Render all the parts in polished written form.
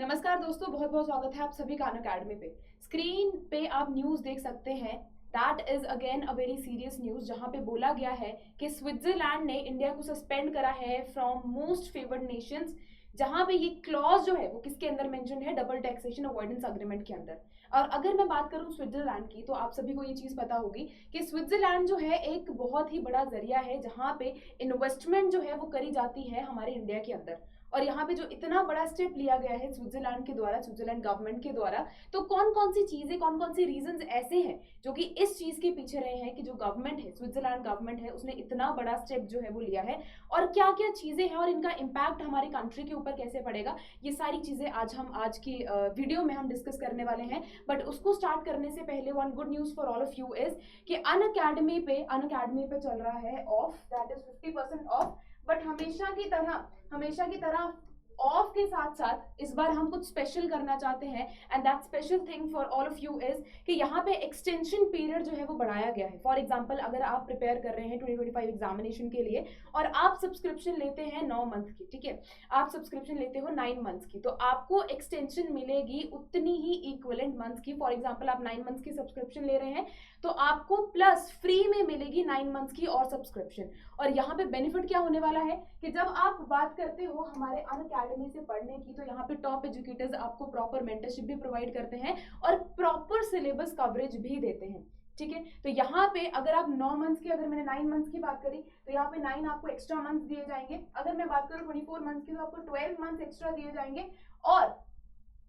नमस्कार दोस्तों, बहुत बहुत स्वागत है आप सभी का अनअकैडमी पे। स्क्रीन पे आप न्यूज़ देख सकते हैं। That is again a very serious news, जहां पे बोला गया है कि स्विट्जरलैंड ने इंडिया को सस्पेंड करा है फ्रॉम मोस्ट फेवर्ड नेशंस। जहां पे ये क्लॉज जो है वो किसके अंदर मेंशन है? डबल टैक्सेशन अवॉइडेंस अग्रीमेंट के अंदर। और अगर मैं बात करूं स्विट्जरलैंड की, तो आप सभी को ये चीज़ पता होगी कि स्विट्जरलैंड जो है एक बहुत ही बड़ा जरिया है जहां पे इन्वेस्टमेंट जो है वो करी जाती है हमारे इंडिया के अंदर। और यहाँ पे जो इतना बड़ा स्टेप लिया गया है स्विट्जरलैंड के द्वारा, स्विट्जरलैंड गवर्नमेंट के द्वारा, तो कौन कौन सी चीजें, कौन कौन सी रीजंस ऐसे हैं जो कि इस चीज के पीछे रहे हैं कि जो गवर्नमेंट है, स्विट्जरलैंड गवर्नमेंट है, उसने इतना बड़ा स्टेप जो है वो लिया है, और क्या क्या चीजें हैं और इनका इम्पैक्ट हमारी कंट्री के ऊपर कैसे पड़ेगा, ये सारी चीजें आज की वीडियो में हम डिस्कस करने वाले हैं। बट उसको स्टार्ट करने से पहले one good news for all of you is कि अनअकैडमी पे चल रहा है of, that is 50% of. But हमेशा की तरह ऑफ के साथ साथ इस बार हम कुछ स्पेशल करना चाहते हैं, and that special thing for all of you is कि यहाँ पे एक्सटेंशन पीरियड जो है वो बढ़ाया गया है। फॉर एग्जांपल, अगर आप प्रिपेयर कर रहे हैं 2025 एग्जामिनेशन के लिए और आप सब्सक्रिप्शन लेते हैं 9 मंथ की, ठीक है, आप सब्सक्रिप्शन लेते हो 9 मंथ्स की, तो आपको एक्सटेंशन मिलेगी उतनी ही इक्वलेंट मंथ्स की। फॉर एग्जाम्पल, आप 9 मंथ्स की सब्सक्रिप्शन ले रहे हैं तो आपको प्लस फ्री में मिलेगी 9 मंथ्स की और सब्सक्रिप्शन। और यहाँ पे बेनिफिट क्या होने वाला है कि जब आप बात करते हो हमारे अनअकैडमी से पढ़ने की, तो यहाँ पे टॉप एजुकेटर्स आपको प्रॉपर मेंटरशिप भी प्रोवाइड करते हैं और प्रॉपर सिलेबस कवरेज भी देते हैं, ठीक है। तो यहाँ पे अगर आप 9 मंथ्स की, अगर मैंने 9 मंथ्स की बात करी, तो यहाँ पे 9 आपको एक्स्ट्रा मंथ्स दिए जाएंगे। अगर मैं बात करूँ 24 मंथ्स की, तो आपको 12 मंथ्स एक्स्ट्रा दिए जाएंगे। और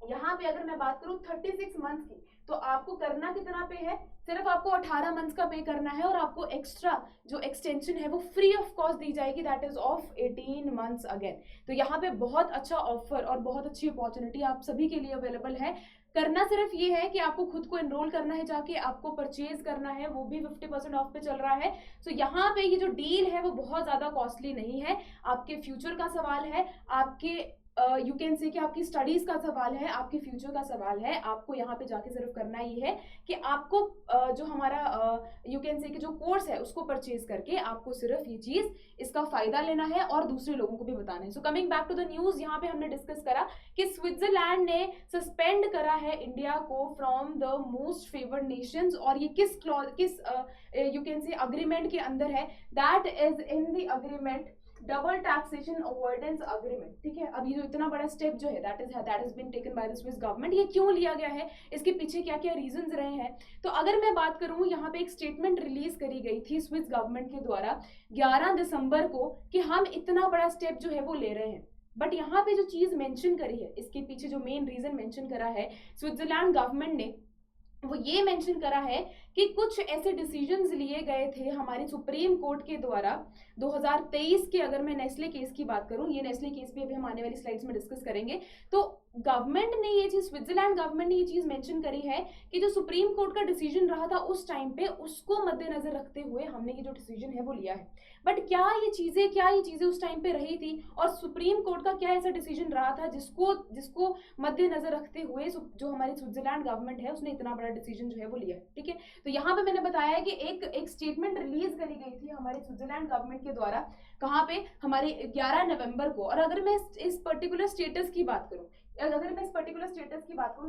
यहाँ पे अगर मैं बात करूँ 36 मंथ्स की, तो आपको करना कितना पे है? सिर्फ आपको 18 मंथ्स का पे करना है और आपको एक्स्ट्रा जो एक्सटेंशन है वो फ्री ऑफ कॉस्ट दी जाएगी, that is of 18 months again. तो यहाँ पे बहुत अच्छा ऑफर और बहुत अच्छी अपॉर्चुनिटी आप सभी के लिए अवेलेबल है। करना सिर्फ ये है कि आपको खुद को एनरोल करना है, जाके आपको परचेज करना है, वो भी 50% ऑफ पे चल रहा है। तो यहाँ पे ये जो डील है वो बहुत ज्यादा कॉस्टली नहीं है। आपके फ्यूचर का सवाल है, आपके यू कैन से कि आपकी स्टडीज का सवाल है, आपके फ्यूचर का सवाल है। आपको यहाँ पे जाके सिर्फ करना ये है कि आपको जो हमारा यू कैन से कि जो कोर्स है उसको परचेज करके आपको सिर्फ ये चीज, इसका फायदा लेना है और दूसरे लोगों को भी बताना है। So coming back to the news, यहाँ पे हमने डिस्कस करा कि स्विट्जरलैंड ने सस्पेंड करा है इंडिया को from the most favoured Nations. और ये किस यू कैन से अग्रीमेंट के अंदर है? That is in the agreement double taxation avoidance agreement, ठीक है। अब ये जो इतना बड़ा स्टेप जो है that has been taken by the Swiss government, ये क्यों लिया गया है, इसके पीछे क्या क्या रीजंस रहे हैं? तो अगर मैं बात करूं, यहाँ पे एक स्टेटमेंट रिलीज करी गई थी स्विस गवर्नमेंट के द्वारा 11 दिसंबर को कि हम इतना बड़ा स्टेप जो है वो ले रहे हैं। बट यहाँ पे जो चीज मेंशन करी है, इसके पीछे जो मेन रीजन मेंशन करा है स्विट्जरलैंड गवर्नमेंट ने, वो ये मेंशन करा है कि कुछ ऐसे डिसीजंस लिए गए थे हमारी सुप्रीम कोर्ट के द्वारा 2023 के। अगर मैं नेस्ले केस की बात करूं, ये नेस्ले केस भी अभी हम आने वाली स्लाइड्स में डिस्कस करेंगे, तो गवर्नमेंट ने ये चीज, स्विट्जरलैंड गवर्नमेंट ने ये चीज मेंशन करी है कि जो सुप्रीम कोर्ट का डिसीजन रहा था उस टाइम पे, उसको मद्देनजर रखते हुए हमने ये जो डिसीजन है वो लिया है। बट क्या ये चीजें उस टाइम पे रही थी, और सुप्रीम कोर्ट का क्या ऐसा डिसीजन रहा था जिसको मद्देनजर रखते हुए जो हमारी स्विट्जरलैंड गवर्नमेंट है उसने इतना बड़ा डिसीजन जो है वो लिया है, ठीक है। तो यहाँ पे मैंने बताया है कि एक स्टेटमेंट रिलीज करी गई थी हमारे स्विट्जरलैंड गवर्नमेंट के द्वारा, कहाँ पे? हमारे 11 नवंबर को। और अगर मैं इस पर्टिकुलर स्टेटस की बात करूं,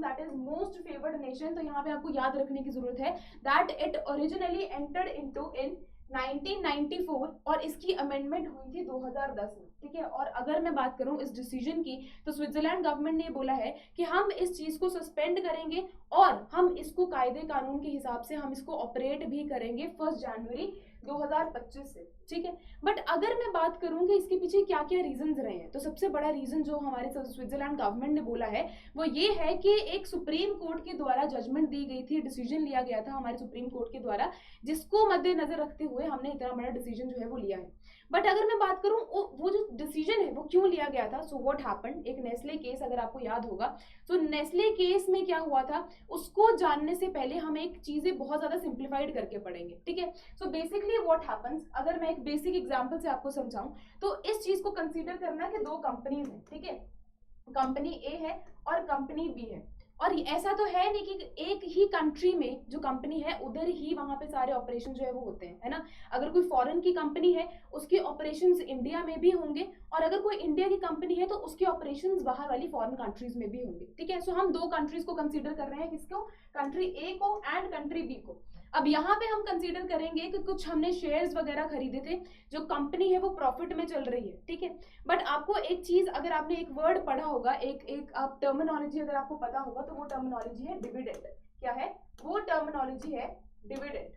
that is most favoured nation, तो यहाँ पे आपको याद रखने की जरूरत है that it originally entered into in 1994 और इसकी अमेंडमेंट हुई थी 2010 में, ठीक है। और अगर मैं बात करूं इस डिसीजन की, तो स्विट्जरलैंड गवर्नमेंट ने बोला है कि हम इस चीज को सस्पेंड करेंगे और हम इसको कायदे कानून के हिसाब से हम इसको ऑपरेट भी करेंगे 1 जनवरी 2025 से, ठीक है। बट अगर मैं बात करूं कि इसके पीछे क्या क्या रीजंस रहे हैं, तो सबसे बड़ा रीजन जो हमारे स्विट्जरलैंड गवर्नमेंट ने बोला है वो ये है कि एक सुप्रीम कोर्ट के द्वारा जजमेंट दी गई थी, डिसीजन लिया गया था हमारे सुप्रीम कोर्ट के द्वारा, जिसको मद्देनजर रखते हुए हमने इतना बड़ा डिसीजन जो है वो लिया है। बट अगर मैं बात करूं वो जो डिसीजन है वो क्यों लिया गया था, सो व्हाट हैपेंड, एक नेस्ले केस अगर आपको याद होगा, तो नेस्ले केस में क्या हुआ था उसको जानने से पहले हम एक चीजें बहुत ज्यादा सिंप्लीफाइड करके पढ़ेंगे, ठीक है। सो बेसिकली व्हाट हैपेंस, अगर मैं एक बेसिक एग्जांपल से आपको समझाऊं, तो इस चीज को कंसीडर करना कि 2 कंपनीज हैं, ठीक है, कंपनी ए है और कंपनी बी है। और ऐसा तो है नहीं कि एक ही कंट्री में जो कंपनी है उधर ही वहां पे सारे ऑपरेशन जो है वो होते हैं, है ना। अगर कोई फॉरेन की कंपनी है उसके ऑपरेशंस इंडिया में भी होंगे, और अगर कोई इंडिया की कंपनी है तो उसके ऑपरेशंस बाहर वाली फॉरेन कंट्रीज में भी होंगे, ठीक है। सो हम दो कंट्रीज को कंसीडर कर रहे हैं, किसको, कंट्री ए को एंड कंट्री बी को। अब यहाँ पे हम कंसीडर करेंगे कि कुछ हमने शेयर्स वगैरह खरीदे थे, जो कंपनी है वो प्रॉफिट में चल रही है, ठीक है। बट आपको एक चीज, अगर आपने एक वर्ड पढ़ा होगा, एक आप टर्मिनोलॉजी अगर आपको पता होगा, तो वो टर्मिनोलॉजी है डिविडेंड। क्या है वो टर्मिनोलॉजी है? Dividend,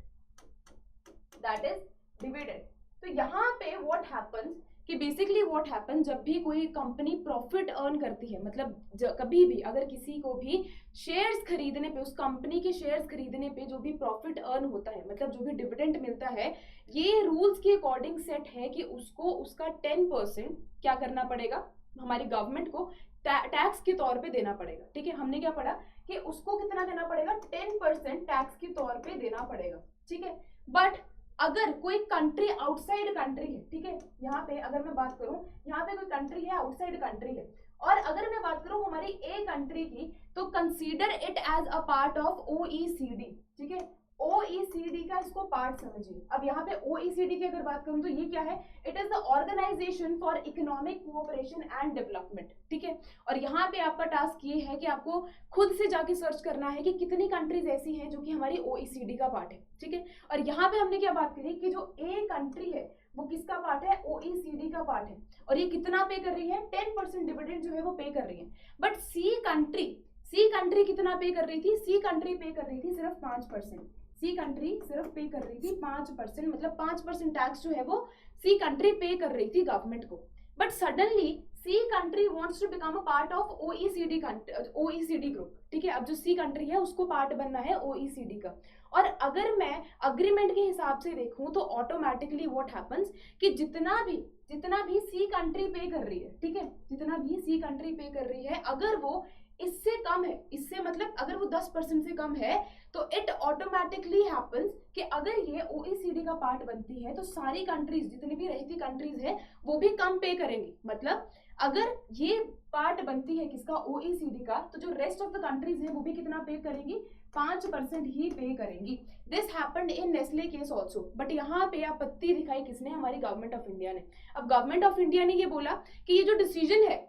that is dividend. तो यहाँ पे व्हाट हैपेंस कि बेसिकली व्हाट हैपन, जब भी कोई कंपनी प्रॉफिट अर्न करती है, मतलब कभी भी अगर किसी को भी शेयर्स खरीदने पे, उस कंपनी के शेयर्स खरीदने पे जो भी प्रॉफिट अर्न होता है, मतलब जो भी डिविडेंड मिलता है, ये रूल्स के अकॉर्डिंग सेट है कि उसको उसका 10% क्या करना पड़ेगा, हमारी गवर्नमेंट को टैक्स के तौर पे देना पड़ेगा, ठीक है। हमने क्या पढ़ा कि उसको कितना देना पड़ेगा, 10% टैक्स के तौर पे देना पड़ेगा, ठीक है। बट अगर कोई कंट्री आउटसाइड कंट्री है, ठीक है, यहाँ पे अगर मैं बात करूं, यहाँ पे कोई कंट्री है, आउटसाइड कंट्री है, और अगर मैं बात करूं हमारी ए कंट्री की, तो consider it as a part of OECD, ठीक है। ओईसीडी का इसको पार्ट समझिए। अब यहाँ पे ओईसीडी की अगर बात करूं तो ये क्या है, it is the organization for economic cooperation and development, ठीक है। और यहाँ पे आपका टास्क ये है कि आपको खुद से जाके सर्च करना है कि कितनी कंट्रीज ऐसी हैं जो कि हमारी ओईसीडी का पार्ट है, ठीक है। और यहाँ पे हमने क्या बात करी कि जो ए कंट्री है वो किसका पार्ट है, ओईसीडी का पार्ट है, और ये कितना पे कर रही है, 10% डिविडेंड जो है वो पे कर रही है। बट सी कंट्री कितना पे कर रही थी, सी कंट्री पे कर रही थी सिर्फ 5%, सी कंट्री सिर्फ पे कर रही थी 5%, मतलब 5% टैक्स जो है वो सी कंट्री पे कर रही थी गवर्नमेंट को। बट सडनली सी country wants to become a part of OECD group, ठीक है। अब जो सी कंट्री है उसको पार्ट बनना है ओईसीडी का, और अगर मैं अग्रीमेंट के हिसाब से देखूं तो ऑटोमेटिकली व्हाट हैपेंस कि जितना भी सी कंट्री पे कर रही है, ठीक है, जितना भी सी कंट्री पे कर रही है, अगर वो इससे कम है, इससे मतलब अगर वो 10% से कम है, तो इट ऑटोमेटिकली हैपेंस कि अगर ये ओईसीडी का पार्ट बनती है तो सारी कंट्रीज, जितनी भी रहती कंट्रीज है, वो भी कम पे करेंगी। मतलब अगर ये पार्ट बनती है किसका, ओईसीडी का, तो जो रेस्ट ऑफ द कंट्रीज है वो भी कितना पे करेंगी, 5% ही पे करेंगी। This happened in Nestle case also. But यहाँ पे आपत्ति दिखाई किसने, हमारी गवर्नमेंट ऑफ इंडिया ने। अब गवर्नमेंट ऑफ इंडिया ने ये बोला कि ये जो डिसीजन है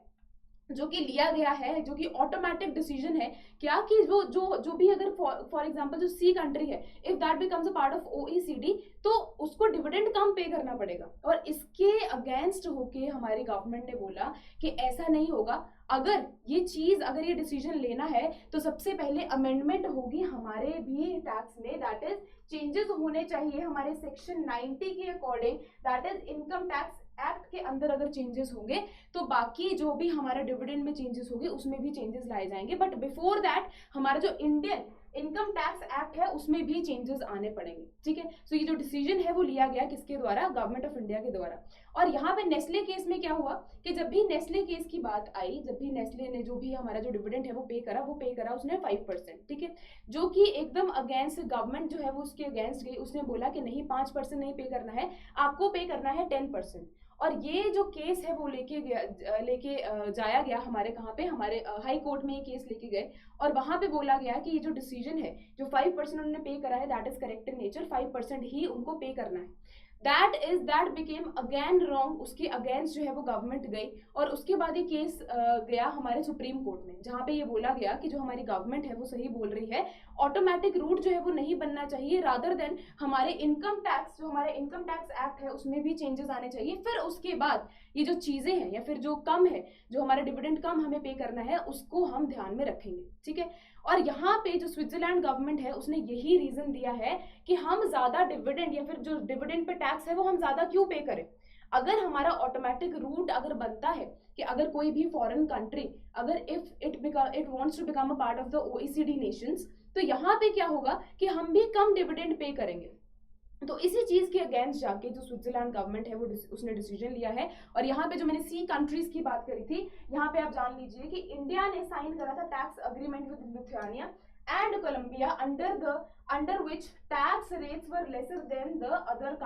जो कि लिया गया है, जो कि ऑटोमेटिक डिसीजन है, क्या कि वो जो भी अगर फॉर एग्जांपल जो सी कंट्री है, if that becomes a part of OECD, तो उसको डिविडेंड कम पे करना पड़ेगा। और इसके अगेंस्ट होके हमारी गवर्नमेंट ने बोला कि ऐसा नहीं होगा, अगर ये डिसीजन लेना है तो सबसे पहले अमेंडमेंट होगी हमारे भी टैक्स में, दैट इज चेंजेस होने चाहिए हमारे सेक्शन 90 के according, that is income tax act के अंदर अगर चेंजेस होंगे तो बाकी जो भी हमारा डिविडेंड में चेंजेस होंगे उसमें भी चेंजेस लाए जाएंगे। बट बिफोर दैट हमारा जो इंडियन इनकम टैक्स एक्ट है उसमें भी चेंजेस आने पड़ेंगे, ठीक है। सो ये जो डिसीजन है वो लिया गया किसके द्वारा, गवर्नमेंट ऑफ इंडिया के द्वारा। और यहाँ पे नेस्ले केस में क्या हुआ कि जब भी नेस्ले केस की बात आई, जब भी नेस्ले ने जो भी हमारा जो डिविडेंड है वो पे करा उसने 5%, ठीक है, जो कि एकदम अगेंस्ट गवर्नमेंट जो है वो उसके अगेंस्ट गई। उसने बोला कि नहीं 5% नहीं पे करना है, आपको पे करना है 10%। और ये जो केस है वो लेके जाया गया हमारे कहाँ पे, हमारे हाई कोर्ट में ये केस लेके गए, और वहां पे बोला गया कि ये जो डिसीजन है, जो 5% उन्होंने पे करा है, that is correct in nature, 5% ही उनको पे करना है। दैट बिकेम अगेन रॉन्ग, उसके अगेंस्ट जो है वो गवर्नमेंट गई, और उसके बाद ये केस गया हमारे सुप्रीम कोर्ट में, जहाँ पे ये बोला गया कि जो हमारी गवर्नमेंट है वो सही बोल रही है, ऑटोमेटिक रूट जो है वो नहीं बनना चाहिए, रादर देन हमारे इनकम टैक्स, जो हमारे इनकम टैक्स एक्ट है उसमें भी चेंजेस आने चाहिए। फिर उसके बाद ये जो चीजें हैं या फिर जो कम है, जो हमारा डिविडेंड कम हमें पे करना है, उसको हम ध्यान में रखेंगे, ठीक है। और यहाँ पे जो स्विट्जरलैंड गवर्नमेंट है उसने यही रीजन दिया है कि हम ज्यादा डिविडेंड या फिर जो डिविडेंड पे टैक्स है वो हम ज्यादा क्यों पे करें। अगर हमारा ऑटोमेटिक रूट अगर बनता है कि अगर कोई भी फॉरेन कंट्री अगर if it wants to become a part of the OECD nations, तो यहाँ पे क्या होगा कि हम भी कम डिविडेंड पे करेंगे। तो इसी चीज के अगेंस्ट जाके जो स्विट्जरलैंड गवर्नमेंट है वो उसने डिसीजन लिया है। और यहाँ पे जो मैंने सी कंट्रीज की बात करी थी, यहाँ पे आप जान लीजिए कि इंडिया ने साइन करा था tax agreement with Lithuania, and Colombia under which tax rates were lesser than the other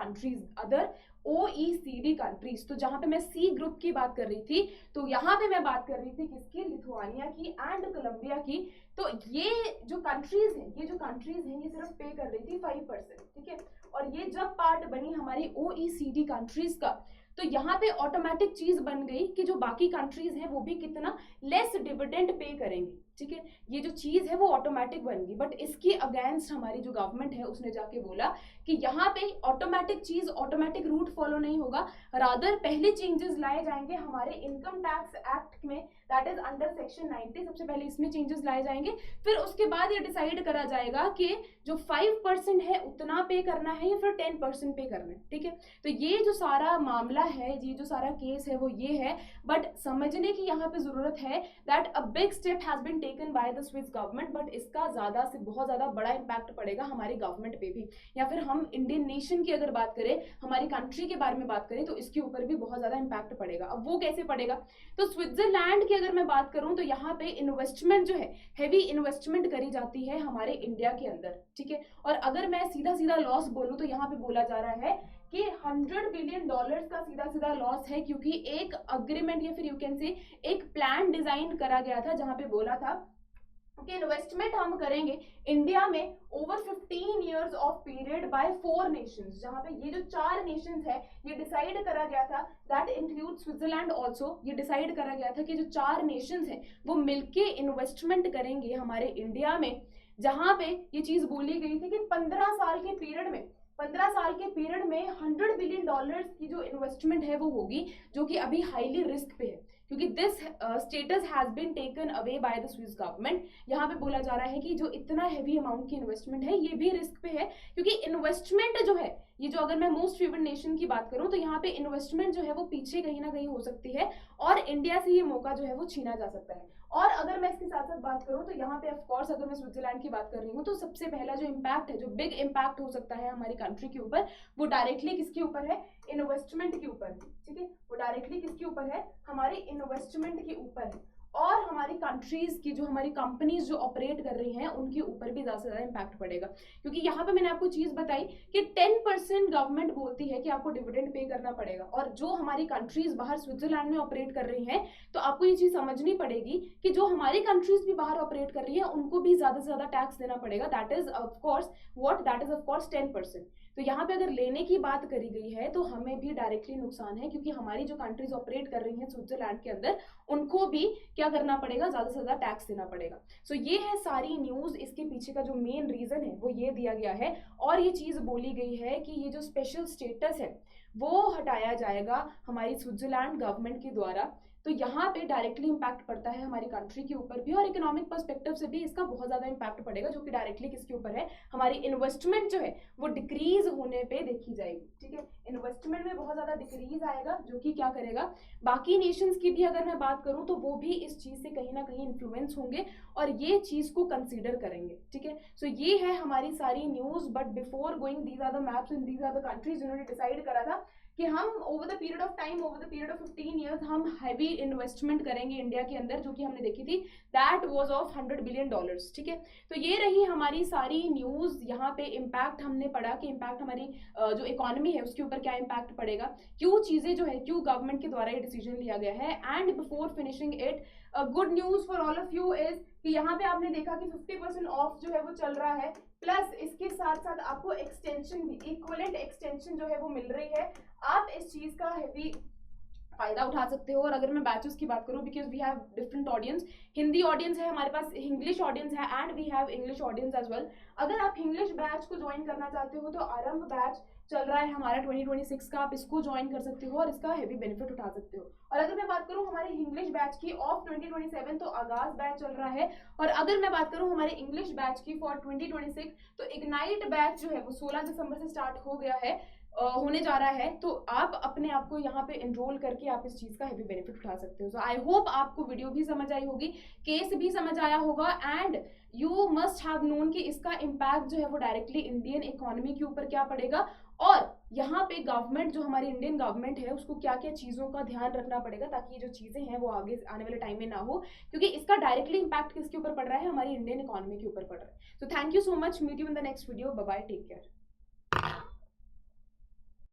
OECD countries। तो जहां पे मैं सी ग्रुप की बात कर रही थी, तो यहाँ पे मैं बात कर रही थी किसकी, लिथुआनिया की एंड कोलंबिया की। तो ये जो कंट्रीज हैं ये सिर्फ पे कर रही थी 5%, ठीक है। और ये जब पार्ट बनी हमारी OECD कंट्रीज का, तो यहाँ पे ऑटोमेटिक चीज बन गई कि जो बाकी कंट्रीज हैं वो भी कितना लेस डिविडेंड पे करेंगे, ठीक है। ये जो चीज है वो ऑटोमेटिक बन गई। बट इसके अगेंस्ट हमारी जो गवर्नमेंट है उसने जाके बोला कि यहाँ पे ऑटोमेटिक रूट फॉलो नहीं होगा, रादर पहले चेंजेस लाए जाएंगे हमारे इनकम टैक्स एक्ट में, दैट इज अंडर सेक्शन 90। सबसे पहले इसमें चेंजेस लाए जाएंगे, फिर उसके बाद ये डिसाइड करा जाएगा कि जो 5% है उतना पे करना है या फिर 10% पे करना है, ठीक है। तो ये जो सारा मामला है, ये जो सारा केस है वो ये है। बट समझने की यहाँ पे जरूरत है that a big step has been taken by the Swiss government, but इसका ज्यादा से बहुत ज्यादा बड़ा इंपैक्ट पड़ेगा हमारी गवर्नमेंट पे भी, या फिर हम इंडियन नेशन की अगर बात करें, हमारी कंट्री के बारे में बात करें, तो इसके ऊपर भी बहुत ज्यादा इंपैक्ट पड़ेगा। अब वो कैसे पड़ेगा, तो स्विट्जरलैंड की अगर मैं बात करूं तो यहाँ पे इन्वेस्टमेंट जो है, हेवी इन्वेस्टमेंट करी जाती है हमारे इंडिया के अंदर, ठीक है। और अगर मैं सीधा सीधा लॉस बोलूं तो यहाँ पे बोला जा रहा है कि $100 बिलियन का सीधा सीधा लॉस है, क्योंकि एक अग्रीमेंट या फिर यू कैन से एक प्लान डिजाइन करा गया था जहां पे बोला था कि इन्वेस्टमेंट हम करेंगे इंडिया में over 15 years of period by 4 Nations, जहां पे ये जो 4 नेशंस है ये डिसाइड करा गया था, दैट इंक्लूड स्विट्जरलैंड ऑल्सो। ये डिसाइड करा गया था कि जो 4 नेशंस हैं वो मिलके इन्वेस्टमेंट करेंगे हमारे इंडिया में, जहां पे ये चीज बोली गई थी कि 15 साल के पीरियड में $100 बिलियन की जो इन्वेस्टमेंट है वो होगी, जो कि अभी हाईली रिस्क पे है, क्योंकि this status has been taken away by the Swiss government. यहाँ पे बोला जा रहा है कि जो इतना हैवी अमाउंट की इन्वेस्टमेंट है ये भी रिस्क पे है, क्योंकि इन्वेस्टमेंट जो है ये जो, अगर मैं मोस्ट फेवर्ड नेशन की बात करूं तो यहाँ पे इन्वेस्टमेंट जो है वो पीछे कहीं ना कहीं हो सकती है और इंडिया से ये मौका जो है वो छीना जा सकता है। और अगर मैं इसके साथ साथ बात करूं तो यहाँ पे ऑफ कोर्स अगर मैं स्विट्जरलैंड की बात कर रही हूँ तो सबसे पहला जो इम्पैक्ट है, जो बिग इम्पैक्ट हो सकता है हमारी कंट्री के ऊपर, वो डायरेक्टली किसके ऊपर है, इन्वेस्टमेंट के ऊपर, ठीक है। वो डायरेक्टली किसके ऊपर है, हमारी इन्वेस्टमेंट के ऊपर है, और हमारी कंट्रीज की जो हमारी कंपनीज जो ऑपरेट कर रही हैं उनके ऊपर भी ज्यादा से ज्यादा इम्पैक्ट पड़ेगा। क्योंकि यहाँ पे मैंने आपको चीज बताई कि 10% गवर्नमेंट बोलती है कि आपको डिविडेंड पे करना पड़ेगा, और जो हमारी कंट्रीज बाहर स्विट्जरलैंड में ऑपरेट कर रही हैं, तो आपको ये चीज समझनी पड़ेगी कि जो हमारी कंट्रीज भी बाहर ऑपरेट कर रही है उनको भी ज्यादा से ज्यादा टैक्स देना पड़ेगा, दैट इज ऑफकोर्स 10%। तो यहाँ पे अगर लेने की बात करी गई है तो हमें भी डायरेक्टली नुकसान है, क्योंकि हमारी जो कंट्रीज ऑपरेट कर रही हैं स्विट्जरलैंड के अंदर, उनको भी क्या करना पड़ेगा, ज्यादा से ज्यादा टैक्स देना पड़ेगा। सो ये है सारी न्यूज, इसके पीछे का जो मेन रीजन है वो ये दिया गया है, और ये चीज बोली गई है कि ये जो स्पेशल स्टेटस है वो हटाया जाएगा हमारी स्विट्जरलैंड गवर्नमेंट के द्वारा। तो यहाँ पे डायरेक्टली इम्पैक्ट पड़ता है हमारी कंट्री के ऊपर भी, और इकोनॉमिक पर्सपेक्टिव से भी इसका बहुत ज्यादा इम्पैक्ट पड़ेगा, जो कि डायरेक्टली किसके ऊपर है, हमारी इन्वेस्टमेंट जो है वो डिक्रीज होने पे देखी जाएगी, ठीक है। इन्वेस्टमेंट में बहुत ज्यादा डिक्रीज आएगा, जो कि क्या करेगा, बाकी नेशंस की भी अगर मैं बात करूं तो वो भी इस चीज से कहीं ना कहीं इन्फ्लुएंस होंगे और ये चीज को कंसीडर करेंगे, ठीक है। सो ये है हमारी सारी news. But before going, these are the maps and these are the countries जिन्होंने डिसाइड करा था कि हम over the period of 15 years हम हैवी इन्वेस्टमेंट करेंगे इंडिया के अंदर, जो कि हमने देखी थी, दैट वाज ऑफ $100 बिलियन, ठीक है। तो ये रही हमारी सारी न्यूज। यहाँ पे इम्पैक्ट हमने पढ़ा कि इम्पैक्ट हमारी जो इकोनॉमी है उसके ऊपर क्या इम्पैक्ट पड़ेगा, क्यों चीजें जो है, क्यों गवर्नमेंट के द्वारा ये डिसीजन लिया गया है। And before finishing it, good news for all of you is कि यहाँ पे आपने देखा कि 50% ऑफ जो है वो चल रहा है, प्लस इसके साथ साथ आपको एक्सटेंशन भी, इक्विवेलेंट एक्सटेंशन जो है वो मिल रही है। आप इस चीज का हैवी फायदा उठा सकते हो। और अगर मैं बैचेस की बात करूं, because we have different audience, Hindi audience है हमारे पास, इंग्लिश ऑडियंस है, and we have English audience as well. अगर आप इंग्लिश बैच को ज्वाइन करना चाहते हो तो आरंभ बैच चल रहा है हमारा 2026 का, आप इसको ज्वाइन कर सकते हो और इसका हैवी बेनिफिट उठा सकते हो। और अगर मैं बात करूं हमारे इंग्लिश बैच की ऑफ 2027, तो आगाज बैच चल रहा है। और अगर मैं बात करूं हमारे इंग्लिश बैच की फॉर 2026, तो इग्नाइट बैच जो है वो 16 दिसंबर से स्टार्ट हो गया है। होने जा रहा है, तो आप अपने आप को यहाँ पे एनरोल करके आप इस चीज का हैवी बेनिफिट उठा सकते हो। सो आई होप आपको वीडियो भी समझ आई होगी, केस भी समझ आया होगा, and you must have known कि इसका इम्पैक्ट जो है वो डायरेक्टली इंडियन इकोनॉमी के ऊपर क्या पड़ेगा, और यहाँ पे गवर्नमेंट जो हमारी इंडियन गवर्नमेंट है उसको क्या क्या चीजों का ध्यान रखना पड़ेगा ताकि ये जो चीजें हैं वो आगे आने वाले टाइम में ना हो, क्योंकि इसका डायरेक्टली इम्पैक्ट किसके ऊपर पड़ रहा है, हमारी इंडियन इकोनॉमी के ऊपर पड़ रहा है। So thank you so much. Meet you in the next video. Bye bye. Take care.